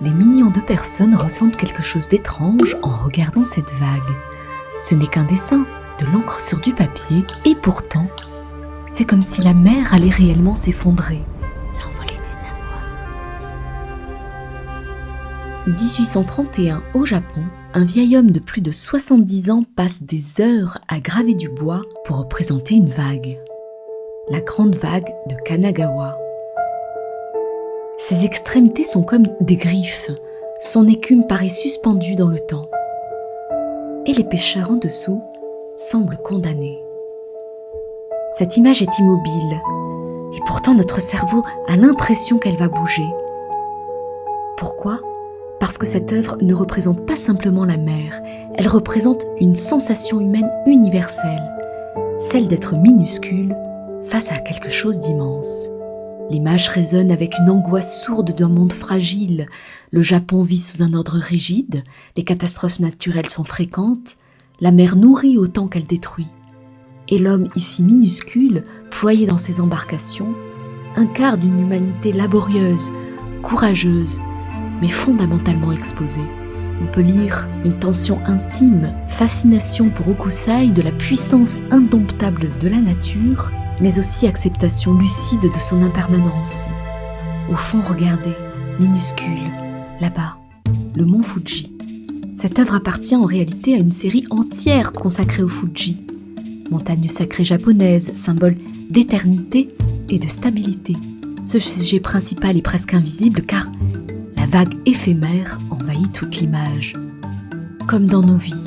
Des millions de personnes ressentent quelque chose d'étrange en regardant cette vague. Ce n'est qu'un dessin, de l'encre sur du papier, et pourtant, c'est comme si la mer allait réellement s'effondrer. L'envolée des savoirs. 1831, au Japon, un vieil homme de plus de 70 ans passe des heures à graver du bois pour représenter une vague. La grande vague de Kanagawa. Ses extrémités sont comme des griffes, son écume paraît suspendue dans le temps. Et les pêcheurs en dessous semblent condamnés. Cette image est immobile, et pourtant notre cerveau a l'impression qu'elle va bouger. Pourquoi ? Parce que cette œuvre ne représente pas simplement la mer, elle représente une sensation humaine universelle, celle d'être minuscule face à quelque chose d'immense. L'image résonne avec une angoisse sourde d'un monde fragile. Le Japon vit sous un ordre rigide, les catastrophes naturelles sont fréquentes, la mer nourrit autant qu'elle détruit. Et l'homme ici minuscule, ployé dans ses embarcations, incarne une humanité laborieuse, courageuse, mais fondamentalement exposée. On peut lire une tension intime, fascination pour Hokusai de la puissance indomptable de la nature, mais aussi acceptation lucide de son impermanence. Au fond, regardez, minuscule, là-bas, le mont Fuji. Cette œuvre appartient en réalité à une série entière consacrée au Fuji. Montagne sacrée japonaise, symbole d'éternité et de stabilité. Ce sujet principal est presque invisible car la vague éphémère envahit toute l'image. Comme dans nos vies,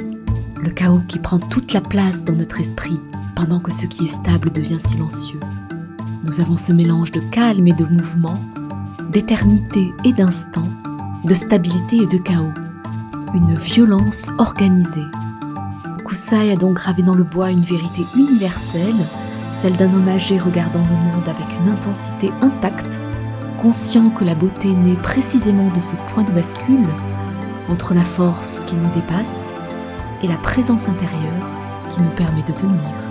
le chaos qui prend toute la place dans notre esprit, pendant que ce qui est stable devient silencieux. Nous avons ce mélange de calme et de mouvement, d'éternité et d'instant, de stabilité et de chaos, une violence organisée. Hokusai a donc gravé dans le bois une vérité universelle, celle d'un homme âgé regardant le monde avec une intensité intacte, conscient que la beauté naît précisément de ce point de bascule entre la force qui nous dépasse et la présence intérieure qui nous permet de tenir.